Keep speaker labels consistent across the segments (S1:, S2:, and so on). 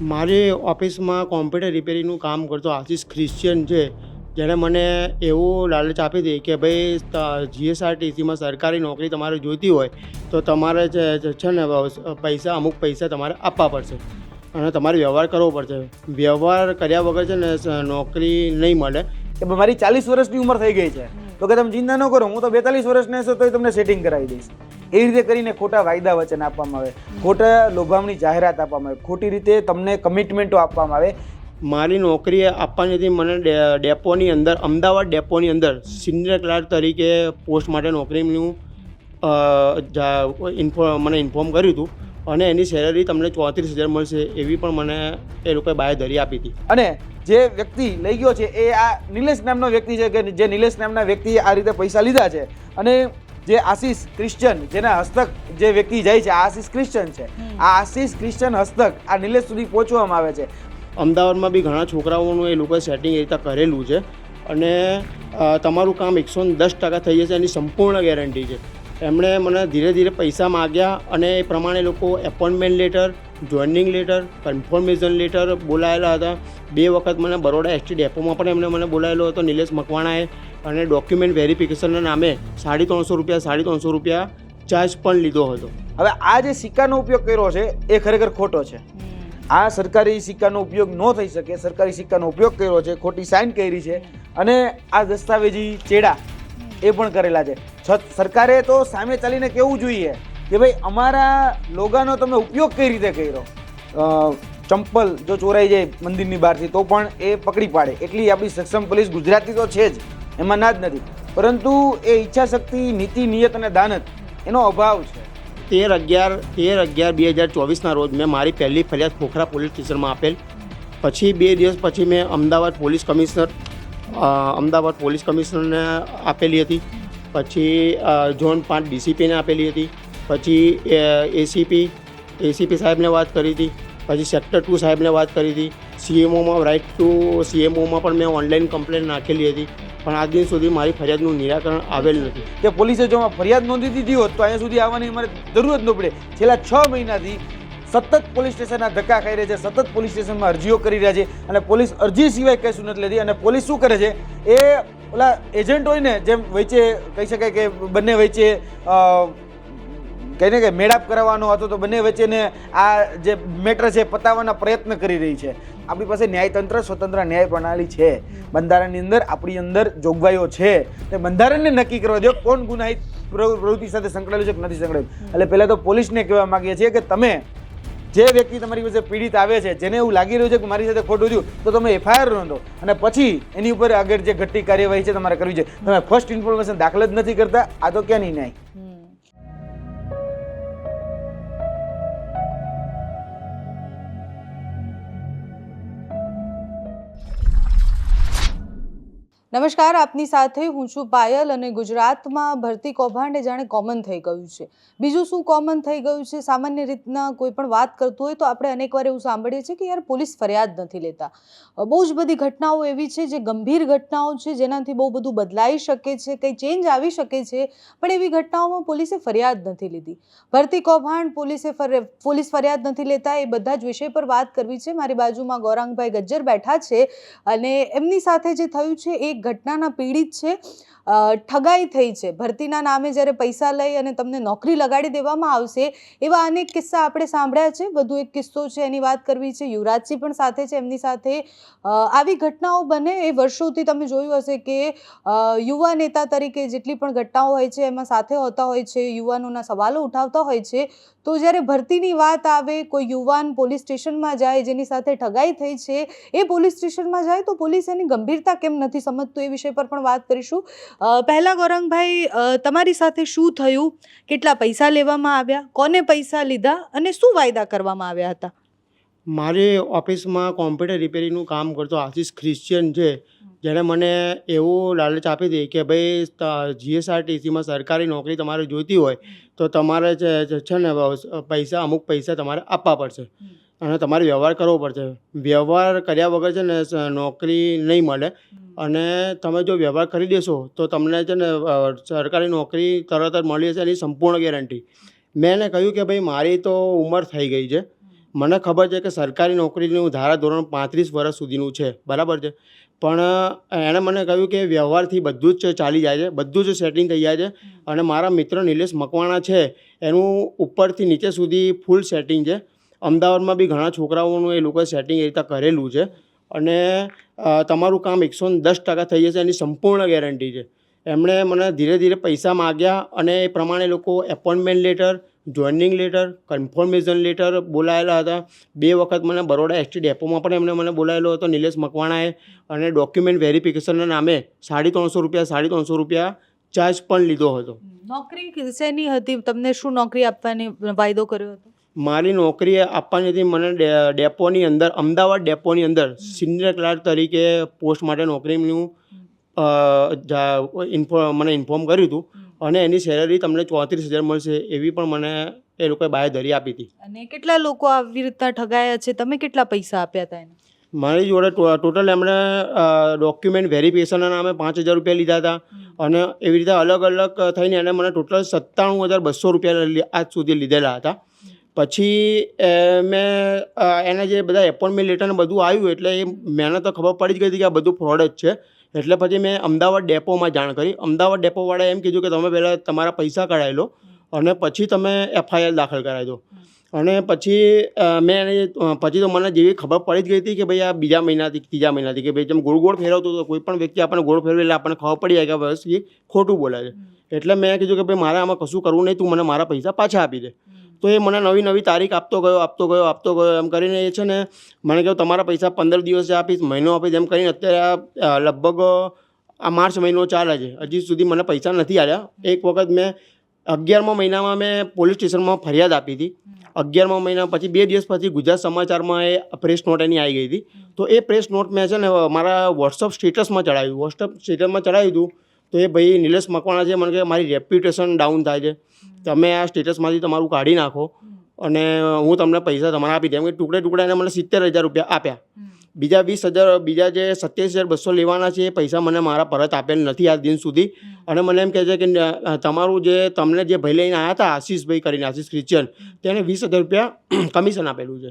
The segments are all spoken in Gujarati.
S1: મારી ઓફિસમાં કોમ્પ્યુટર રિપેરિંગનું કામ કરતો આશીષ ક્રિશ્ચિયન છે, જેણે મને એવું લાલચ આપી હતી કે ભાઈ જીએસઆરટીસીમાં સરકારી નોકરી તમારે જોઈતી હોય તો તમારે છે ને પૈસા અમુક પૈસા તમારે આપવા પડશે અને તમારે વ્યવહાર કરવો પડશે. વ્યવહાર કર્યા વગર છે ને નોકરી નહીં મળે.
S2: કે મારી 40 વર્ષની ઉંમર થઈ ગઈ છે તો કે તમે ચિંતા ન કરો, હું તો 42 વર્ષને હશે તોય તમને સેટિંગ કરાવી દઈશ. એ રીતે કરીને ખોટા વાયદા વચન આપવામાં આવે, ખોટા લોભામણી જાહેરાત આપવામાં આવે, ખોટી રીતે તમને કમિટમેન્ટો આપવામાં આવે.
S1: મારી નોકરી આપવાની હતી મને ડેપોની અંદર, અમદાવાદ ડેપોની અંદર સિનિયર ક્લાર્ક તરીકે પોસ્ટ માટે નોકરીનું મને ઇન્ફોર્મ કર્યું હતું અને એની સેલરી તમને 34,000 મળશે એવી પણ મને એ લોકોએ બાંયધરી આપી હતી.
S2: અને જે વ્યક્તિ લઈ ગયો છે એ આ નિલેશ નામનો વ્યક્તિ છે કે જે નિલેશ નામના વ્યક્તિએ આ રીતે પૈસા લીધા છે. અને જે આશીષ ક્રિશ્ચન, જેના હસ્તક જે વ્યક્તિ જાય છે, આ આશીષ ક્રિશ્ચન છે. આ આશીષ ક્રિશ્ચન હસ્તક આ નિલેશ સુધી પહોંચવામાં આવે છે.
S1: અમદાવાદમાં બી ઘણા છોકરાઓનું એ લોકોએ સેટિંગ એ રીતે કરેલું છે અને તમારું કામ 110% થઈ જશે એની સંપૂર્ણ ગેરંટી છે. એમણે મને ધીરે ધીરે પૈસા માગ્યા અને એ પ્રમાણે લોકો appointment letter, joining letter, confirmation letter બોલાયેલા હતા. 2 વખત મને બરોડા એસટી ડેપોમાં પણ એમણે મને બોલાયેલો હતો નિલેશ મકવાણાએ, અને ડોક્યુમેન્ટ વેરિફિકેશનના નામે 350 રૂપિયા ચાર્જ પણ લીધો હતો.
S2: હવે આ જે સિક્કાનો ઉપયોગ કર્યો છે એ ખરેખર ખોટો છે. આ સરકારી સિક્કાનો ઉપયોગ ન થઈ શકે. સરકારી સિક્કાનો ઉપયોગ કર્યો છે, ખોટી સાઇન કરી છે અને આ દસ્તાવેજી ચેડા એ પણ કરેલા છે. સરકારે તો સામે ચાલીને કહેવું જોઈએ કે ભાઈ અમારા લોગાનો તમે ઉપયોગ કઈ રીતે કર્યો. ચંપલ જો ચોરાઈ જાય મંદિરની બહારથી તો પણ એ પકડી પાડે એટલી આપણી સક્ષમ પોલીસ ગુજરાતી તો છે જ, એમાં ના જ નથી, પરંતુ એ ઈચ્છાશક્તિ, નીતિ, નિયત અને દાનત એનો અભાવ છે.
S1: 13/11/2024ના રોજ મેં મારી પહેલી ફરિયાદ ખોખરા પોલીસ સ્ટેશનમાં આપેલ. પછી 2 દિવસ પછી મેં અમદાવાદ પોલીસ કમિશનરને આપેલી હતી. પછી ઝોન 5 ડીસીપીને આપેલી હતી. પછી એસીપી સાહેબને વાત કરી હતી. પછી સેક્ટર 2 સાહેબને વાત કરી હતી. સીએમઓમાં રાઇટ ટુ સીએમઓમાં પણ મેં ઓનલાઈન કમ્પ્લેન નાખેલી હતી, પણ આજ દિન સુધી મારી ફરિયાદનું નિરાકરણ આવેલ નથી.
S2: કે પોલીસે જો ફરિયાદ નોંધી દીધી હોત તો અહીંયા સુધી આવવાની અમારે જરૂર જ ન પડે. છેલ્લા 6 મહિનાથી સતત પોલીસ સ્ટેશનના ધક્કા ખાઈ રહ્યા છે, સતત પોલીસ સ્ટેશનમાં અરજીઓ કરી રહ્યા છે અને પોલીસ અરજી સિવાય કશું નથી લેતી. અને પોલીસ શું કરે છે, એ ઓલા એજન્ટ હોય ને જેમ વચ્ચે કહી શકાય કે બંને વચ્ચે કહીને કે મેળાપ કરાવવાનો હતો તો બંને વચ્ચેને આ જે મેટર છે પતાવવાના પ્રયત્ન કરી રહી છે. આપણી પાસે ન્યાયતંત્ર, સ્વતંત્ર ન્યાય પ્રણાલી છે. બંધારણની અંદર આપણી અંદર જોગવાઈઓ છે. તે બંધારણને નક્કી કરવા દો કોણ ગુનાહિત પ્રવૃત્તિ સાથે સંકળાયેલું છે કે નથી સંકળાયેલું. એટલે પહેલાં તો પોલીસને કહેવા માગીએ છીએ કે તમે જે વ્યક્તિ તમારી પાસે પીડિત આવે છે, જેને એવું લાગી રહ્યું છે કે મારી સાથે ખોટું થયું, તો તમે એફઆઈઆર નોંધો અને પછી એની ઉપર આગળ જે ઘટતી કાર્યવાહી છે તમારે કરવી છે. તમે ફર્સ્ટ ઇન્ફોર્મેશન દાખલ જ નથી કરતા. આ તો ક્યાં નહીં ન્યાય.
S3: નમસ્કાર, આપની સાથે હું છું પાયલ. અને ગુજરાતમાં ભરતી કૌભાંડ એ જાણે કોમન થઈ ગયું છે. બીજું શું કોમન થઈ ગયું છે, સામાન્ય રીતના કોઈ પણ વાત કરતું હોય તો આપણે અનેકવાર એવું સાંભળીએ છીએ કે યાર પોલીસ ફરિયાદ નથી લેતા. બહુ જ બધી ઘટનાઓ એવી છે જે ગંભીર ઘટનાઓ છે, જેનાથી બહુ બધું બદલાઈ શકે છે, કંઈ ચેન્જ આવી શકે છે, પણ એવી ઘટનાઓમાં પોલીસે ફરિયાદ નથી લીધી. ભરતી કૌભાંડ, પોલીસ ફરિયાદ નથી લેતા, એ બધા જ વિષય પર વાત કરવી છે. મારી બાજુમાં ગૌરાંગભાઈ ગજ્જર બેઠા છે અને એમની સાથે જે થયું છે એ ઘટનાના પીડિત છે. ઠગાઈ થઈ છે. ભરતીના નામે જ્યારે પૈસા લઈ અને તમને નોકરી લગાડી દેવામાં આવશે એવા અનેક કિસ્સા આપણે સાંભળ્યા છે. વધુ એક કિસ્સો છે એની વાત કરવી છે. યુવરાજસિંહ પણ સાથે છે, એમની સાથે આવી ઘટનાઓ બને એ વર્ષોથી તમે જોયું હશે કે યુવા નેતા તરીકે જેટલી પણ ઘટનાઓ હોય છે એમાં સાથે હોતા હોય છે, યુવાનોના સવાલો ઉઠાવતા હોય છે. તો જ્યારે ભરતીની વાત આવે, કોઈ યુવાન પોલીસ સ્ટેશનમાં જાય જેની સાથે ઠગાઈ થઈ છે, એ પોલીસ સ્ટેશનમાં જાય તો પોલીસ એની ગંભીરતા કેમ નથી સમજતું, એ વિષય પર પણ વાત કરીશું. પહેલાં ગૌરાંગભાઈ, તમારી સાથે શું થયું, કેટલા પૈસા લેવામાં આવ્યા, કોને પૈસા લીધા અને શું વાયદા કરવામાં આવ્યા હતા?
S1: મારી ઓફિસમાં કોમ્પ્યુટર રિપેરિંગનું કામ કરતો આશીષ ક્રિશ્ચિયન છે, જેણે મને એવું લાલચ આપી હતી કે ભાઈ જીએસઆરટીસીમાં સરકારી નોકરી તમારે જોઈતી હોય તો તમારે છે ને પૈસા અમુક પૈસા તમારે આપવા પડશે અને તમારે વ્યવહાર કરવો પડશે. વ્યવહાર કર્યા વગર છે ને નોકરી નહીં મળે અને તમે જો વ્યવહાર કરી દેશો તો તમને છે ને સરકારી નોકરી તરત જ મળી જશે એની સંપૂર્ણ ગેરંટી. મેં એને કહ્યું કે ભાઈ મારી તો ઉંમર થઈ ગઈ છે, મને ખબર છે કે સરકારી નોકરીનું ધારાધોરણ 35 વર્ષ સુધીનું છે, બરાબર છે, પણ એણે મને કહ્યું કે વ્યવહારથી બધું જ ચાલી જાય છે, બધું જ સેટિંગ થઈ જાય છે. અને મારા મિત્ર નિલેશ મકવાણા છે એનું ઉપરથી નીચે સુધી ફૂલ સેટિંગ છે. અમદાવાદમાં બી ઘણા છોકરાઓનું એ લોકોએ સેટિંગ એ રીતે કરેલું છે. અને તમારું કામ 110% થઈ જશે, એની સંપૂર્ણ ગેરંટી છે. એમણે મને ધીરે ધીરે પૈસા માગ્યા અને એ પ્રમાણે લોકો appointment letter, joining letter, confirmation letter બોલાયેલા હતા. 2 વખત મને બરોડા એસટી ડેપોમાં પણ એમણે મને બોલાયેલો હતો નિલેશ મકવાણાએ. અને ડોક્યુમેન્ટ વેરિફિકેશનના નામે 350 રૂપિયા ચાર્જ પણ લીધો હતો.
S3: નોકરી શેની હતી? તમને શું નોકરી આપવાની વાયદો કર્યો હતો?
S1: મારી નોકરી આપવાની હતી મને ડેપોની અંદર, અમદાવાદ ડેપોની અંદર સિનિયર ક્લાર્ક તરીકે પોસ્ટ માટે નોકરીનું મને ઇન્ફોર્મ કર્યું હતું. અને એની સેલરી તમને 34,000 મળશે એવી પણ મને એ લોકોએ બાંયધરી આપી હતી.
S3: અને કેટલા લોકો આવી રીતના ઠગાયા છે? તમે કેટલા પૈસા આપ્યા હતા એને?
S1: મારી જોડે ટોટલ એમણે ડોક્યુમેન્ટ વેરિફિકેશનના નામે 5,000 રૂપિયા લીધા હતા. અને એવી રીતે અલગ અલગ થઈને એને મને ટોટલ 97,200 રૂપિયા આજ સુધી લીધેલા હતા. પછી મેં એને જે બધા એપોઇન્ટમેન્ટ લેટર ને બધું આવ્યું એટલે એ મને તો ખબર પડી જ ગઈ હતી કે આ બધું ફ્રોડ જ છે. એટલે પછી મેં અમદાવાદ ડેપોમાં જાણ કરી. અમદાવાદ ડેપોવાળાએ એમ કીધું કે તમે પહેલાં તમારા પૈસા કઢાવી લો અને પછી તમે FIR દાખલ કરાવી દો. અને પછી મેં પછી તો મને જેવી ખબર પડી જ ગઈ હતી કે ભાઈ આ બીજા મહિનાથી ત્રીજા મહિનાથી કે ભાઈ જેમ ગોળ ગોળ ફેરવતો હતો, કોઈ પણ વ્યક્તિ આપણને ગોળ ફેરવે એટલે આપણને ખબર પડી જાય કે બસ એ ખોટું બોલે છે. એટલે મેં કીધું કે ભાઈ મારે આમાં કશું કરવું નહીં, તું મને મારા પૈસા પાછા આપી દે. તો એ મને નવી તારીખ આપતો ગયો એમ કરીને એ છે ને મને કહ્યું તમારા પૈસા 15 દિવસે આપીશ, મહિનો આપીશ, એમ કરીને અત્યારે લગભગ આ માર્ચ મહિનો ચાલે છે, હજી સુધી મને પૈસા નથી આવ્યા. એક વખત મેં 11મા મહિનામાં મેં પોલીસ સ્ટેશનમાં ફરિયાદ આપી હતી. 11મા મહિના પછી 2 દિવસ પછી ગુજરાત સમાચારમાં એ પ્રેસ નોટ એની આવી ગઈ હતી. તો એ પ્રેસ નોટ મેં છે ને મારા વોટ્સઅપ સ્ટેટસમાં ચડાવ્યું હતું. તો એ ભાઈ નિલેશ મકવાણા છે મને કહે મારી રેપ્યુટેશન ડાઉન થાય છે, તમે આ સ્ટેટસમાંથી તમારું કાઢી નાખો અને હું તમને પૈસા તમારા આપી દઉં. ટુકડે એને મને 70,000 રૂપિયા આપ્યા. બીજા 20,000 બીજા જે 27,200 લેવાના છે એ પૈસા મને મારા પરત આપેલ નથી આજ દિન સુધી. અને મને એમ કહે છે કે તમારું જે તમને જે ભાઈ લઈને આવ્યા હતા આશીષભાઈ કરીને, આશીષ ક્રિશ્ચિયન, તેને 20,000 રૂપિયા કમિશન આપેલું છે.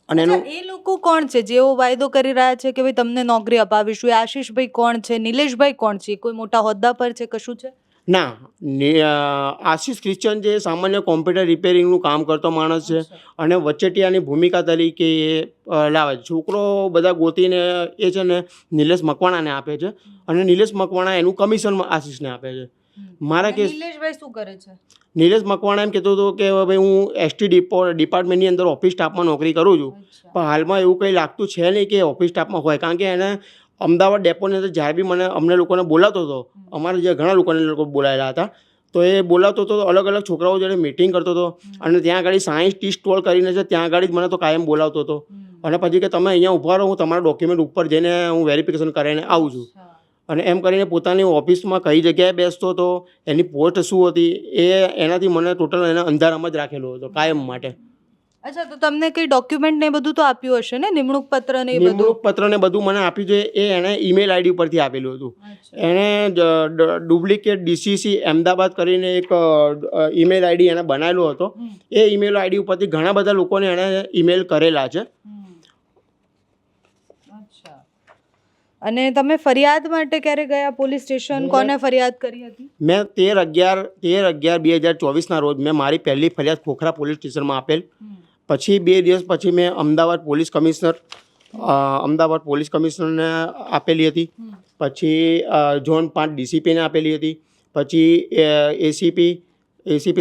S1: અને એનું
S3: એ લોકો કોણ છે જેઓ વાયદો કરી રહ્યા છે કે ભાઈ તમને નોકરી અપાવીશું? એ આશીષભાઈ કોણ છે? નિલેશભાઈ કોણ છે? કોઈ મોટા હોદ્દા પર છે? કશું છે?
S1: ના, આશીષ ક્રિશ્ચિયન જે સામાન્ય કોમ્પ્યુટર રિપેરિંગનું કામ કરતો માણસ છે અને વચેટિયાની ભૂમિકા તરીકે એ લાવે છે. છોકરો બધા ગોતીને એ છે ને નિલેશ મકવાણાને આપે છે અને નિલેશ મકવાણા એનું કમિશન આશીષને આપે છે. મારા કેસ
S3: નિલેશભાઈ શું કરે છે?
S1: નિલેશ મકવાણા એમ કહેતો હતો કે ભાઈ હું ST ડિપાર્ટમેન્ટની અંદર ઓફિસ સ્ટાફમાં નોકરી કરું છું, પણ હાલમાં એવું કંઈ લાગતું છે નહીં કે ઓફિસ સ્ટાફમાં હોય. કારણ કે એને અમદાવાદ ડેપોની અંદર જ્યારે બી અમને લોકોને બોલાવતો હતો, અમારે જે ઘણા લોકોને બોલાયેલા હતા, તો એ બોલાવતો હતો અલગ અલગ છોકરાઓ જોડે મિટિંગ કરતો હતો. અને ત્યાં આગળ સાયન્સ ટી સ્ટોલ કરીને છે, ત્યાં આગળ જ મને તો કાયમ બોલાવતો હતો. અને પછી કે તમે અહીંયા ઊભા રહો, હું તમારા ડોક્યુમેન્ટ ઉપર જઈને હું વેરિફિકેશન કરીને આવું છું. અને એમ કરીને પોતાની ઓફિસમાં કઈ જગ્યાએ બેસતો હતો, એની પોસ્ટ શું હતી, એનાથી મને ટોટલ એને અંધારામાં જ રાખેલો હતો કાયમ માટે.
S3: અચ્છા, તો તમને કઈ ડોક્યુમેન્ટ ને બધું તો આપ્યું હશે ને? નિમણૂક પત્ર ને બધું?
S1: નિમણૂક પત્ર ને બધું મને આપ્યું છે. એ એને ઈમેલ આઈડી ઉપરથી આપેલું હતું. એને ડુપ્લિકેટ DCC અમદાવાદ કરીને એક ઈમેલ આઈડી એને બનાવેલો હતો. એ ઈમેલ આઈડી ઉપરથી ઘણા બધા લોકોને એને ઈમેલ કરેલા છે.
S3: અને તમે ફરિયાદ માટે ક્યારે ગયા પોલીસ સ્ટેશન? કોને ફરિયાદ કરી હતી?
S1: મેં 13/11/2024 રોજ મેં મારી પહેલી ફરિયાદ ખોખરા પોલીસ સ્ટેશનમાં આપેલ. પછી 2 દિવસ પછી મેં અમદાવાદ પોલીસ કમિશનરને આપેલી હતી. પછી ઝોન 5 DCPને આપેલી હતી. પછી ACP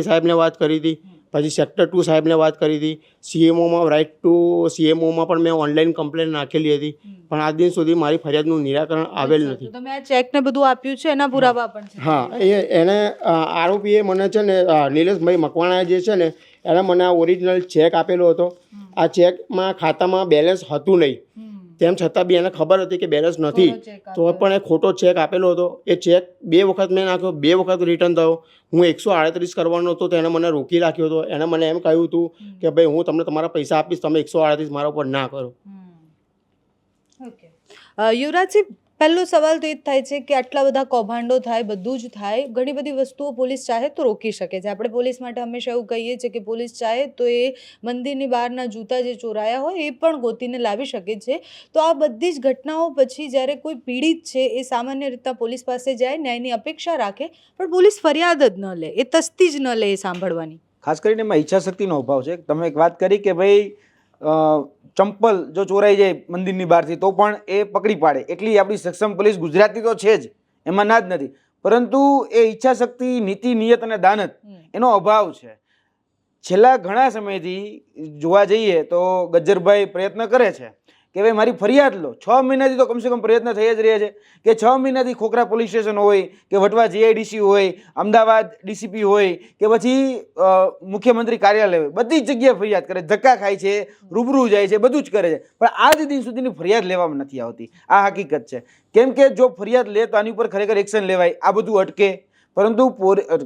S1: સાહેબને વાત કરી હતી. પછી સેક્ટર 2 સાહેબને વાત કરી હતી. CMOમાં રાઇટ ટુ CMOમાં પણ મેં ઓનલાઈન કમ્પ્લેન નાખેલી હતી, પણ આજ દિન સુધી મારી ફરિયાદનું નિરાકરણ આવેલ નથી.
S3: તમે આ ચેક ને બધું આપ્યું છે, એના પુરાવા પણ છે?
S1: હા, એને આરોપીએ મને છે ને નિલેશભાઈ મકવાણા જે છે ને એને મને આ ઓરિજિનલ ચેક આપેલો હતો. આ ચેકમાં ખાતામાં બેલેન્સ હતું નહીં, તેમ છતાં બી એને ખબર હતી કે બેલેન્સ નથી, તો પણ એ ખોટો ચેક આપેલો હતો. એ ચેક 2 વખત મેં નાખ્યો, 2 વખત રિટર્ન થયો. હું 138 કરવાનો હતો તો એને મને રોકી રાખ્યો હતો. એને મને એમ કહ્યું હતું કે ભાઈ હું તમને તમારા પૈસા આપીશ, તમે 138 મારા ઉપર ના કરો.
S3: યુવરાજજી, પહેલો સવાલ તો એ જ થાય છે કે આટલા બધા કૌભાંડો થાય, બધું જ થાય, ઘણી બધી વસ્તુઓ પોલીસ ચાહે તો રોકી શકે છે. આપણે પોલીસ માટે હંમેશા એવું કહીએ છીએ કે પોલીસ ચાહે તો એ મંદિરની બહારના જૂતા જે ચોરાયા હોય એ પણ ગોતીને લાવી શકે છે. તો આ બધી જ ઘટનાઓ પછી જ્યારે કોઈ પીડિત છે એ સામાન્ય રીતના પોલીસ પાસે જાય, ન્યાયની અપેક્ષા રાખે, પણ પોલીસ ફરિયાદ જ ન લે, એ તસ્તી જ ન લે એ સાંભળવાની.
S2: ખાસ કરીને એમાં ઈચ્છાશક્તિનો અભાવ છે. તમે એક વાત કરી કે ભાઈ ચંપલ જો ચોરાઈ જાય મંદિરની બહારથી તો પણ એ પકડી પાડે, એટલી આપણી સક્ષમ પોલીસ ગુજરાતની તો છે જ, એમાં ના જ નથી. પરંતુ એ ઈચ્છાશક્તિ, નીતિ, નિયત અને દાનત એનો અભાવ છે. છેલ્લા ઘણા સમયથી જોવા જઈએ તો ગજ્જરભાઈ પ્રયત્ન કરે છે કે ભાઈ મારી ફરિયાદ લો. 6 મહિનાથી તો કમસે કમ પ્રયત્ન થઈ જ રહ્યા છે કે 6 મહિનાથી ખોખરા પોલીસ સ્ટેશન હોય કે વટવા જીઆઈડીસી હોય, અમદાવાદ ડીસીપી હોય કે પછી મુખ્યમંત્રી કાર્યાલય હોય, બધી જ જગ્યાએ ફરિયાદ કરે, ધક્કા ખાય છે, રૂબરૂ જાય છે, બધું જ કરે છે, પણ આજ દિન સુધીની ફરિયાદ લેવામાં નથી આવતી. આ હકીકત છે. કેમ કે જો ફરિયાદ લે તો આની ઉપર ખરેખર એક્શન લેવાય, આ બધું અટકે. પરંતુ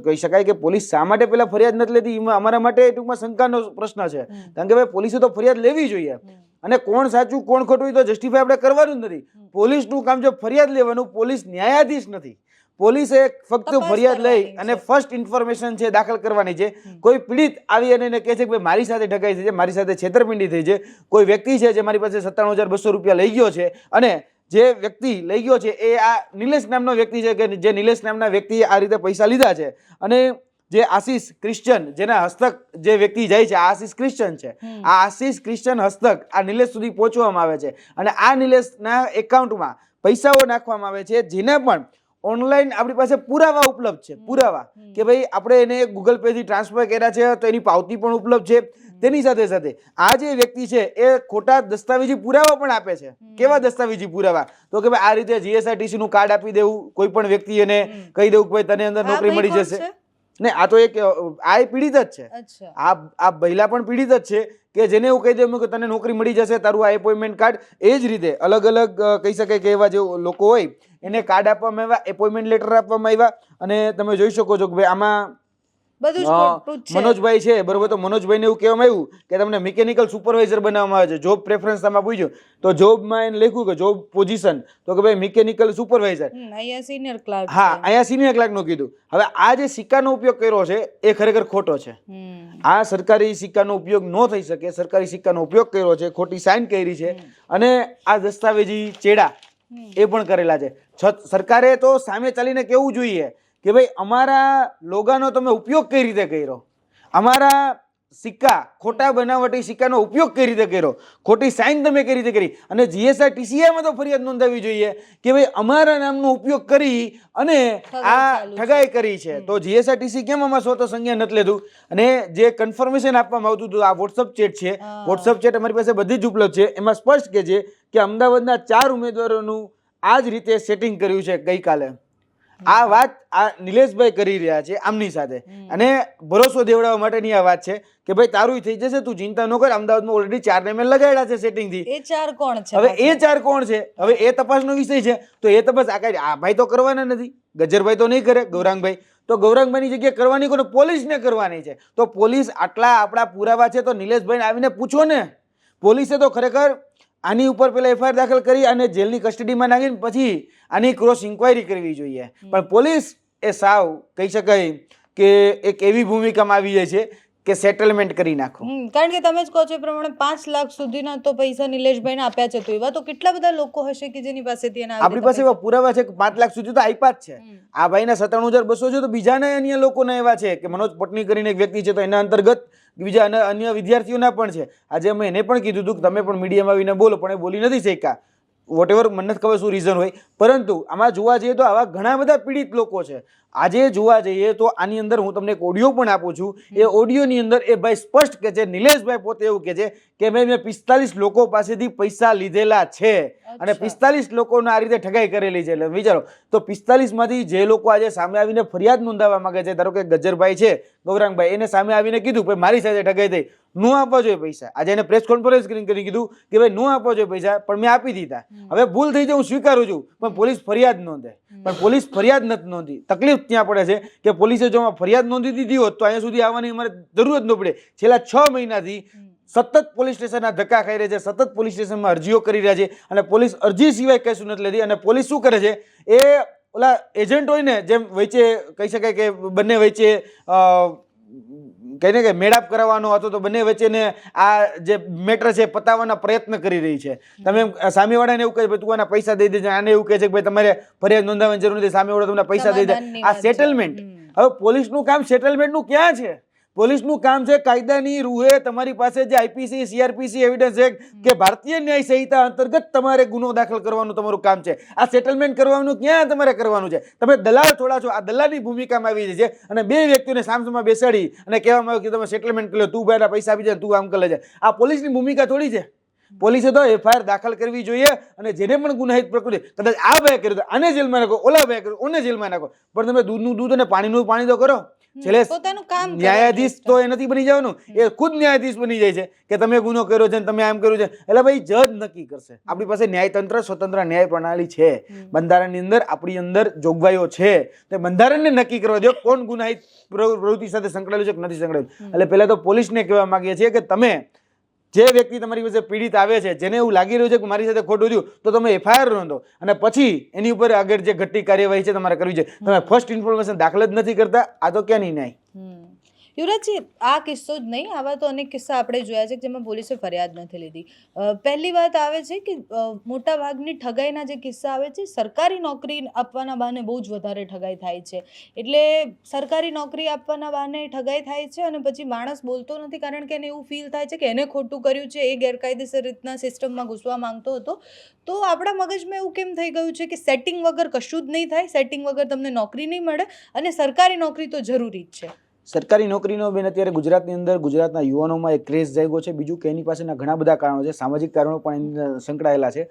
S2: કહી શકાય કે પોલીસ શા માટે પેલા ફરિયાદ નથી લેતી, એમાં અમારા માટે ટૂંકમાં શંકાનો પ્રશ્ન છે. કારણ કે ભાઈ પોલીસે તો ફરિયાદ લેવી જોઈએ, અને કોણ સાચું કોણ ખોટું તો જસ્ટિફાય આપણે કરવાનું જ નથી. પોલીસનું કામ જો ફરિયાદ લેવાનું, પોલીસ ન્યાયાધીશ નથી. પોલીસે ફક્ત ફરિયાદ લઈ અને ફર્સ્ટ ઇન્ફોર્મેશન છે દાખલ કરવાની છે. કોઈ પીડિત આવી અને એને કહે છે કે ભાઈ મારી સાથે ઠગાઈ થઈ છે, મારી સાથે છેતરપિંડી થઈ છે, કોઈ વ્યક્તિ છે જે મારી પાસે 97,200 રૂપિયા લઈ ગયો છે, અને જે વ્યક્તિ લઈ ગયો છે એ આ નિલેશ નામનો વ્યક્તિ છે કે જે નિલેશ નામના વ્યક્તિએ આ રીતે પૈસા લીધા છે, અને જે આશીષ ક્રિશ્ચન જેના હસ્તક જે વ્યક્તિ જાય છે, આ આશીષ ક્રિશ્ચન છે, આ આશીષ ક્રિશ્ચન હસ્તક આ નિલેશ સુધી પહોંચવામાં આવે છે, અને આ નિલેશના એકાઉન્ટમાં પૈસાઓ નાખવામાં આવે છે, જેના પણ ઓનલાઈન આપણી પાસે પુરાવા ઉપલબ્ધ છે. પુરાવા કે ભાઈ આપણે એને ગૂગલ પે થી ટ્રાન્સફર કર્યા છે તો એની પાવતી પણ ઉપલબ્ધ છે. તેની સાથે સાથે આ જે વ્યક્તિ છે એ ખોટા દસ્તાવેજી પુરાવા પણ આપે છે. કેવા દસ્તાવેજી પુરાવા? તો કે ભાઈ આ રીતે જીએસઆરટીસી નું કાર્ડ આપી દેવું, કોઈ પણ વ્યક્તિ એને કહી દેવું કે ભાઈ તને અંદર નોકરી મળી જશે. ને આ તો એક આ પીડિત જ છે. આ મહિલા પણ પીડિત જ છે કે જેને એવું કહી દેવું કે તને નોકરી મળી જશે, તારું આ એપોઇન્ટમેન્ટ કાર્ડ. એ જ રીતે અલગ અલગ કહી શકાય કે એવા જે લોકો હોય એને કાર્ડ આપવામાં આવ્યા, એપોઇન્ટમેન્ટ લેટર આપવામાં આવ્યા, અને તમે જોઈ શકો છો કે ભાઈ આમાં મનોજભાઈ છે, બરોબર. તો મનોજભાઈને એવું કહેવામાં આવ્યું કે તમને મિકેનિકલ સુપરવાઇઝર બનાવવામાં આવે છે. જોબ પ્રેફરન્સ તમે પૂછ્યું તો જોબમાં એને લખ્યું કે જોબ પોઝિશન, તો કે ભાઈ મિકેનિકલ સુપરવાઇઝર.
S3: અહીંયા સિનિયર ક્લાર્ક.
S2: હા, અહીંયા સિનિયર ક્લાર્કનું કીધું. હવે આ જે સિક્કાનો ઉપયોગ કર્યો છે એ ખરેખર ખોટો છે. આ સરકારી સિક્કાનો ઉપયોગ ન થઈ શકે. સરકારી સિક્કાનો ઉપયોગ કર્યો છે, ખોટી સાઇન કરી છે, અને આ દસ્તાવેજી ચેડા એ પણ કરેલા છે. સરકારે તો સામે ચાલીને કેવું જોઈએ કે ભાઈ અમારા લોગાનો તમે ઉપયોગ કઈ રીતે કર્યો, અમારા સિક્કા, ખોટા બનાવટી સિક્કાનો ઉપયોગ કઈ રીતે કર્યો, ખોટી સાઇન તમે કઈ રીતે કરી, અને જીએસઆરટીસીમાં તો ફરિયાદ નોંધાવી જોઈએ કે ભાઈ અમારા નામનો ઉપયોગ કરી અને આ ઠગાઈ કરી છે. તો જીએસઆરટીસી કેમ આમાં સ્વતઃ સંજ્ઞાન નથી લેતું? અને જે કન્ફર્મેશન આપવામાં આવતું હતું, આ વોટ્સઅપ ચેટ છે, વોટ્સઅપ ચેટ અમારી પાસે બધી જ ઉપલબ્ધ છે. એમાં સ્પષ્ટ કે છે કે અમદાવાદના 4 ઉમેદવારોનું આ જ રીતે સેટિંગ કર્યું છે ગઈકાલે. આ વાત આ નિલેશભાઈ કરી રહ્યા છે આમની સાથે, અને ભરોસો દેવડાવવા માટેની આ વાત છે કે ભાઈ તારું થઈ જશે, તું ચિંતા ન કર. અમદાવાદમાં ઓલરેડી 4 ને લગાડ્યા છે સેટિંગ થી.
S3: એ 4 કોણ છે?
S2: હવે એ 4 કોણ છે? હવે એ તપાસનો વિષય છે. તો એ તપાસ આ ભાઈ તો કરવાના નથી, ગજ્જરભાઈ તો નહીં કરે, ગૌરાંગભાઈ તો ગૌરાંગભાઈની જગ્યાએ કરવાની કોને? પોલીસને કરવાની છે. તો પોલીસ આટલા આપણા પુરાવા છે તો નિલેશભાઈને આવીને પૂછો ને. પોલીસે તો ખરેખર આની ઉપર પેલા એફઆઈઆર દાખલ કરી અને જેલની કસ્ટડીમાં નાખીને પછી આની ક્રોસ ઇન્ક્વાયરી કરવી જોઈએ. પણ પોલીસ એ સાવ કહી શકાય કે એક એવી ભૂમિકામાં આવી જાય છે કે સેટલમેન્ટ કરી નાખો.
S3: કારણ કે તમે જ કહો છો એ પ્રમાણે 5 લાખ સુધીના તો પૈસા નિલેશભાઈને આપ્યા છે. તો એવા તો કેટલા બધા લોકો હશે કે જેની પાસેથી એને
S2: આપણી પાસે એવા પુરાવા છે કે 5 લાખ સુધી તો આપ્યા જ છે. આ ભાઈના 97,200 છે તો બીજાના અન્ય લોકોના એવા છે કે મનોજ પટની કરીને એક વ્યક્તિ છે, તો એના અંતર્ગત બીજા અન્ય વિદ્યાર્થીઓના પણ છે. આજે અમે એને પણ કીધું હતું કે તમે પણ મીડિયામાં આવીને બોલો, પણ એ બોલી નથી શક્યા. વોટ એવર, મને નથી ખબર શું રીઝન હોય. પરંતુ આમાં જોવા જઈએ તો આવા ઘણા બધા પીડિત લોકો છે. આજે જોવા જઈએ તો આની અંદર હું તમને એક ઓડિયો પણ આપું છું. એ ઓડિયોની અંદર એ ભાઈ સ્પષ્ટ કે છે, નિલેશભાઈ પોતે એવું કે છે કે ભાઈ મેં 45 લોકો પાસેથી પૈસા લીધેલા છે અને 45 લોકોને આ રીતે ઠગાઈ કરેલી છે. એટલે વિચારો તો 45 માંથી જે લોકો આજે સામે આવીને ફરિયાદ નોંધાવવા માંગે છે, ધારો કે ગજ્જરભાઈ છે, ગૌરાંગભાઈ, એને સામે આવીને કીધું ભાઈ મારી સાથે ઠગાઈ થઈ, નો આપવા જોઈએ પૈસા. આજે એને પ્રેસ કોન્ફરન્સ કરીને કીધું કે ભાઈ નો આપવા જોઈએ પૈસા, પણ મેં આપી દીધા. હવે ભૂલ થઈ જાય હું સ્વીકારું છું, પણ પોલીસ ફરિયાદ નોંધે. પણ પોલીસ ફરિયાદ નથી નોંધી. તકલીફ ત્યાં પડે છે કે પોલીસે જો ફરિયાદ નોંધી દીધી હોત તો અહીંયા સુધી આવવાની અમારે જરૂર જ ન પડે. છેલ્લા 6 મહિનાથી સતત પોલીસ સ્ટેશનના ધક્કા ખાઈ રહ્યા છે, સતત પોલીસ સ્ટેશનમાં અરજીઓ કરી રહ્યા છે અને પોલીસ અરજી સિવાય કશું નથી લેતી. અને પોલીસ શું કરે છે, એ ઓલા એજન્ટ હોય ને, જેમ વચ્ચે કહી શકાય કે બંને વચ્ચે કહીને કે મેળાપ કરાવવાનો હતો, તો બંને વચ્ચેને આ જે મેટર છે પતાવવાના પ્રયત્ન કરી રહી છે. તમે સામેવાળાને એવું કહે તું આના પૈસા દઈ દેજે, આને એવું કહે છે કે ભાઈ તમારે ફરિયાદ નોંધાવવાની જરૂર નથી, સામેવાળો તમને પૈસા દઈ દે. આ સેટલમેન્ટ. હવે પોલીસનું કામ સેટલમેન્ટનું ક્યાં છે? પોલીસનું કામ છે કાયદાની રૂહે તમારી પાસે જે આઈપીસી, સીઆરપીસી એવિડન્સ છે કે ભારતીય ન્યાય સંહિતા અંતર્ગત તમારે ગુનો દાખલ કરવાનું તમારું કામ છે. આ સેટલમેન્ટ કરવાનું ક્યાં તમારે કરવાનું છે? તમે દલાલ થોડા છો. આ દલાલની ભૂમિકામાં આવી જાય છે અને બે વ્યક્તિઓને સામસામે બેસાડી અને કહેવામાં આવ્યું કે તમે સેટલમેન્ટ કરી લો, તું ભાઈના પૈસા આપી જાય, તું આમ કરી લેજે. આ પોલીસની ભૂમિકા થોડી છે. પોલીસે તો એફઆઈઆર દાખલ કરવી જોઈએ અને જેને પણ ગુનાહિત પ્રકૃતિ, કદાચ આ ભાઈ કર્યું તો આને જેલમાં નાખો, ઓલા ભાઈ કર્યું ઓને જેલમાં નાખો, પણ તમે દૂધનું દૂધ અને પાણીનું પાણી તો કરો. છેલ્લે ન્યાયાધીશ તો એ નથી બની જવાનું, એ ખુદ ન્યાયાધીશ બની જાય છે કે તમે ગુનો કર્યો છે, તમે આમ કર્યું છે. એટલે ભાઈ જજ નક્કી કરશે. આપણી પાસે ન્યાયતંત્ર, સ્વતંત્ર ન્યાય પ્રણાલી છે, બંધારણની અંદર આપણી અંદર જોગવાઈઓ છે, તે બંધારણને નક્કી કરવા દો કોણ ગુનાહિત પ્રવૃત્તિ સાથે સંકળાયેલું છે કે નથી સંકળાયેલું. એટલે પહેલા તો પોલીસને કહેવા માંગીએ છીએ કે તમે જે વ્યક્તિ તમારી પાસે પીડિત આવે છે, જેને એવું લાગી રહ્યું છે કે મારી સાથે ખોટું થયું, તો તમે એફઆઈઆર નોંધો અને પછી એની ઉપર આગળ જે ઘટતી કાર્યવાહી છે તમારે કરવી છે. તમે ફર્સ્ટ ઇન્ફોર્મેશન દાખલ જ નથી કરતા, આ તો ક્યાં નહીં ન્યાય.
S3: યુવરાજજી, આ કિસ્સો જ નહીં, આવા તો અનેક કિસ્સા આપણે જોયા છે જેમાં પોલીસે ફરિયાદ નથી લીધી. પહેલી વાત આવે છે કે મોટા ભાગની ઠગાઈના જે કિસ્સા આવે છે, સરકારી નોકરી આપવાના બહાને બહુ જ વધારે ઠગાઈ થાય છે. એટલે સરકારી નોકરી આપવાના બહાને ઠગાઈ થાય છે અને પછી માણસ બોલતો નથી કારણ કે એને એવું ફીલ થાય છે કે એને ખોટું કર્યું છે, એ ગેરકાયદેસર રીતના સિસ્ટમમાં ઘૂસવા માંગતો હતો. તો આપણા મગજમાં એવું કેમ થઈ ગયું છે કે સેટિંગ વગર કશું જ નહીં થાય, સેટિંગ વગર તમને નોકરી નહીં મળે અને સરકારી નોકરી તો જરૂરી જ છે?
S2: સરકારી નોકરીનો બેન અત્યારે ગુજરાતની અંદર ગુજરાતના યુવાનોમાં એક ક્રેઝ જાગ્યો છે. બીજું કે એની પાસેના ઘણા બધા કારણો છે, સામાજિક કારણો પણ એની અંદર સંકળાયેલા છે.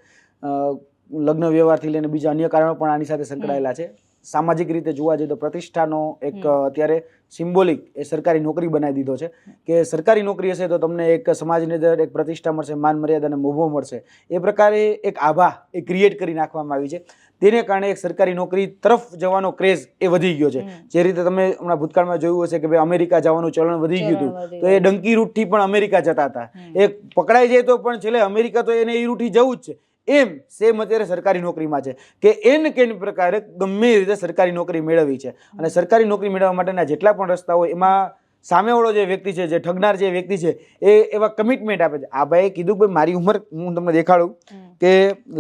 S2: લગ્ન વ્યવહારથી લઈને બીજા અન્ય કારણો પણ આની સાથે સંકળાયેલા છે. સામાજિક રીતે જોવા જઈએ તો પ્રતિષ્ઠાનો એક અત્યારે સિમ્બોલિક એ સરકારી નોકરી બનાવી દીધો છે કે સરકારી નોકરી હશે તો તમને એક સમાજની અંદર એક પ્રતિષ્ઠા મળશે, માન મર્યાદા અને મોભો મળશે. એ પ્રકારે એક આભા એ ક્રિએટ કરી નાખવામાં આવી છે. તેને કારણે એક સરકારી નોકરી તરફ જવાનો ક્રેઝ એ વધી ગયો છે. જે રીતે તમે હમણાં ભૂતકાળમાં જોયું હશે કે ભાઈ અમેરિકા જવાનું ચલણ વધી ગયું હતું, તો એ ડંકી રૂટથી પણ અમેરિકા જતા હતા. એ પકડાઈ જાય તો પણ છેલ્લે અમેરિકા તો એને એ રૂટથી જવું જ છે. એમ સેમ અત્યારે સરકારી નોકરીમાં છે કે એન કેન પ્રકારે ગમે એ રીતે સરકારી નોકરી મેળવવી છે. અને સરકારી નોકરી મેળવવા માટેના જેટલા પણ રસ્તા હોય એમાં સામેવાળો જે વ્યક્તિ છે, જે ઠગનાર જે વ્યક્તિ છે, એ એવા કમિટમેન્ટ આપે છે. આ ભાઈએ કીધું કે મારી ઉંમર હું તમને દેખાડું કે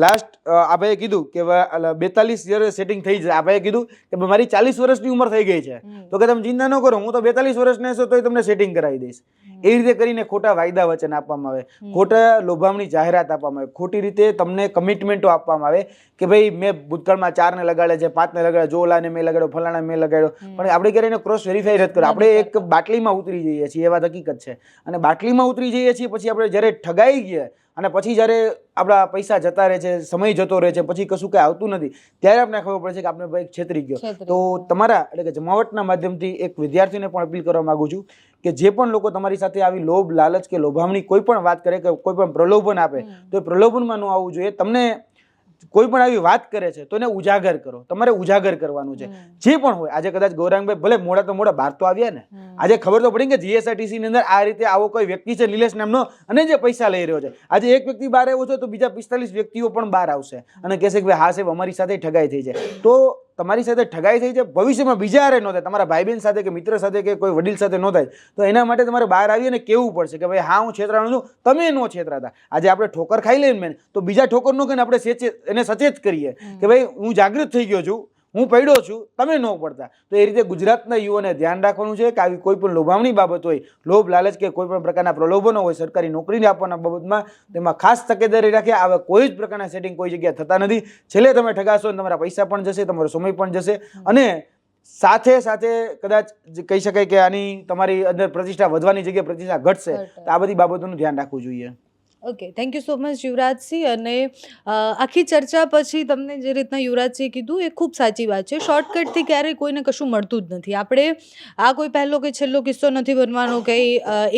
S2: લાસ્ટ આ ભાઈએ કીધું કે 42 યર સેટિંગ થઈ જાય. આ ભાઈએ કીધું કે મારી 40 વર્ષની ઉંમર થઈ ગઈ છે, તો કે તમે ચિંતા ન કરો, હું તો 42 વર્ષના હશો તોય તમને સેટિંગ કરાવી દઈશ. એ રીતે કરીને ખોટા વાયદા વચન આપવામાં આવે, ખોટા લોભામણી જાહેરાત આપવામાં આવે, ખોટી રીતે તમને કમિટમેન્ટો આપવામાં આવે કે ભાઈ મેં ભૂતકાળમાં 4 ને લગાડે છે, 5 ને લગાડે, જો ઓલાને મેં લગાડ્યો, ફલાણા મેં લગાડ્યો, પણ આપણે ક્યારે એને ક્રોસ વેરીફાઈ નથી કરતા. આપણે એક બાટલીમાં ઉતરી જઈએ છીએ, એ વાત હકીકત છે. અને બાટલીમાં ઉતરી જઈએ છીએ પછી આપણે જ્યારે ઠગાઈ ગયા અને પછી જ્યારે આપણા પૈસા જતા રહે છે, સમય જતો રહે છે, પછી કશું કંઈ આવતું નથી, ત્યારે આપણે ખબર પડે છે કે આપણે ભાઈ છેતરી ગયો. તો તમારા એટલે કે જમાવટના માધ્યમથી એક વિદ્યાર્થીને પણ અપીલ કરવા માંગુ છું કે જે પણ લોકો તમારી સાથે આવી લોભ, લાલચ કે લોભામણી કોઈ પણ વાત કરે કે કોઈ પણ પ્રલોભન આપે તો એ પ્રલોભનમાં ન આવવું જોઈએ. તમને કોઈ પણ આવી વાત કરે છે તો એને ઉજાગર કરો, તમારે ઉજાગર કરવાનું છે જે પણ હોય. આજે કદાચ ગૌરાંગભાઈ ભલે મોડા તો મોડા બહાર તો આવ્યા ને, આજે ખબર તો પડી કે જીએસઆરટીસી ની અંદર આ રીતે આવો કોઈ વ્યક્તિ છે નિલેશ નામનો અને જે પૈસા લઈ રહ્યો છે. આજે એક વ્યક્તિ બહાર આવ્યો છે તો બીજા 45 વ્યક્તિઓ પણ બહાર આવશે અને કહેશે કે ભાઈ હા સાહેબ અમારી સાથે ઠગાઈ થઈ છે. તો તમારી સાથે ઠગાઈ થઈ છે, ભવિષ્યમાં બીજા હારે ન થાય, તમારા ભાઈ બહેન સાથે કે મિત્ર સાથે કે કોઈ વડીલ સાથે ન થાય, તો એના માટે તમારે બહાર આવીને કહેવું પડશે કે ભાઈ હા હું છેતરાનો છું, તમે ન છેતરાતા. આજે આપણે ઠોકર ખાઈ લઈએ મેન તો બીજા ઠોકર ન કહીને આપણે એને સચેત કરીએ કે ભાઈ હું જાગૃત થઈ ગયો છું, હું પડ્યો છું, તમે ન પડતા. તો એ રીતે ગુજરાતના યુવાને ધ્યાન રાખવાનું છે કે આવી કોઈ પણ લોભામણી બાબત હોય, લોભ લાલચ કે કોઈ પણ પ્રકારના પ્રલોભનો હોય સરકારી નોકરીને આપવાના બાબતમાં, તેમાં ખાસ તકેદારી રાખે. આવા કોઈ જ પ્રકારના સેટિંગ કોઈ જગ્યાએ થતા નથી. છેલ્લે તમે ઠગાશો અને તમારા પૈસા પણ જશે, તમારો સમય પણ જશે અને સાથે સાથે કદાચ કહી શકાય કે આની તમારી અંદર પ્રતિષ્ઠા વધવાની જગ્યાએ પ્રતિષ્ઠા ઘટશે. તો આ બધી બાબતોનું ધ્યાન રાખવું જોઈએ.
S3: Okay, thank you so much Yuvrajsinh. અને આખી ચર્ચા પછી તમને જે રીતના યુવરાજસિંહે કીધું એ ખૂબ સાચી વાત છે. શોર્ટકટથી ક્યારેય કોઈને કશું મળતું જ નથી. આપણે આ કોઈ પહેલો કે છેલ્લો કિસ્સો નથી બનવાનો કે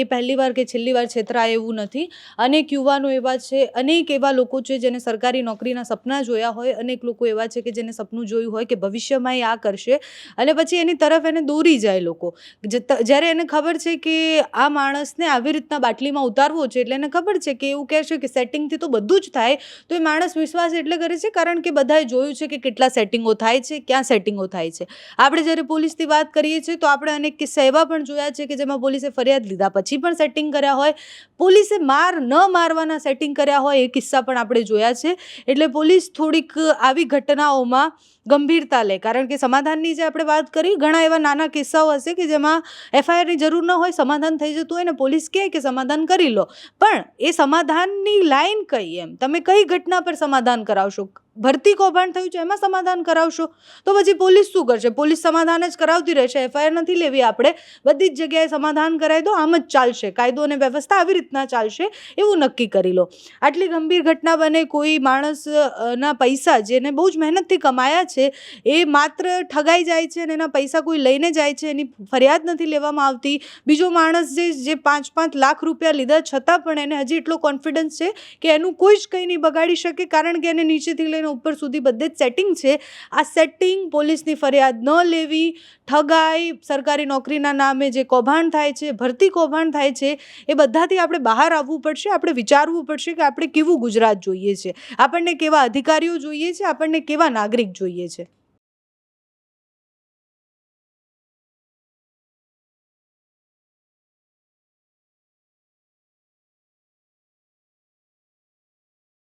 S3: એ પહેલી વાર કે છેલ્લી વાર છેતરાય એવું નથી. અનેક યુવાનો એવા છે, અનેક એવા લોકો છે જેને સરકારી નોકરીના સપના જોયા હોય, અનેક લોકો એવા છે કે જેને સપનું જોયું હોય કે ભવિષ્યમાં એ આ કરશે અને પછી એની તરફ એને દોરી જાય લોકો. જ્યારે એને ખબર છે કે આ માણસને આવી રીતના બાટલીમાં ઉતારવો છે, એટલે એને ખબર છે કે એવું કહેશે કે સેટિંગથી તો બધું જ થાય, તો એ માણસ વિશ્વાસ એટલે કરે છે કારણ કે બધાએ જોયું છે કે કેટલા સેટિંગો થાય છે, ક્યાં સેટિંગો થાય છે. આપણે જ્યારે પોલીસની વાત કરીએ છીએ તો આપણે અનેક કિસ્સા એવા પણ જોયા છે કે જેમાં પોલીસે ફરિયાદ લીધા પછી પણ સેટિંગ કર્યા હોય, પોલીસે ન મારવાના સેટિંગ કર્યા હોય, એ કિસ્સા પણ આપણે જોયા છે. એટલે પોલીસ થોડીક આવી ઘટનાઓમાં ગંભીરતા લે, કારણ કે સમાધાનની જે આપણે વાત કરી, ઘણા એવા નાના કિસ્સાઓ હશે કે જેમાં FIRની જરૂર ન હોય, સમાધાન થઈ જતું હોય ને પોલીસ કહે કે સમાધાન કરી લો, પણ એ સમાધાનની લાઈન કઈ, એમ તમે કઈ ઘટના પર સમાધાન કરાવશો? ભરતી કૌભાંડ થયું છે એમાં સમાધાન કરાવશો તો પછી પોલીસ શું કરશે? પોલીસ સમાધાન જ કરાવતી રહેશે. FIR નથી લેવી આપણે, બધી જ જગ્યાએ સમાધાન કરાવી દો, આમ જ ચાલશે, કાયદો અને વ્યવસ્થા આવી રીતના ચાલશે એવું નક્કી કરી લો. આટલી ગંભીર ઘટના બને, કોઈ માણસના પૈસા જેને બહુ જ મહેનતથી કમાયા છે એ માત્ર ઠગાઈ જાય છે અને એના પૈસા કોઈ લઈને જાય છે, એની ફરિયાદ નથી લેવામાં આવતી. બીજો માણસ જે 5-5 લાખ રૂપિયા લીધા છતાં પણ એને હજી એટલો કોન્ફિડન્સ છે કે એનું કોઈ જ કંઈ નહીં બગાડી શકે, કારણ કે એને નીચેથી લઈને ઉપર સુધી બધે જ સેટિંગ છે. આ સેટિંગ, પોલીસની ફરિયાદ ન લેવી, ઠગાઈ, સરકારી નોકરીના નામે જે કૌભાંડ થાય છે, ભરતી કૌભાંડ થાય છે, એ બધાથી આપણે બહાર આવવું પડશે. આપણે વિચારવું પડશે કે આપણે કેવું ગુજરાત જોઈએ છે, આપણને કેવા અધિકારીઓ જોઈએ છે, આપણને કેવા નાગરિક જોઈએ છે.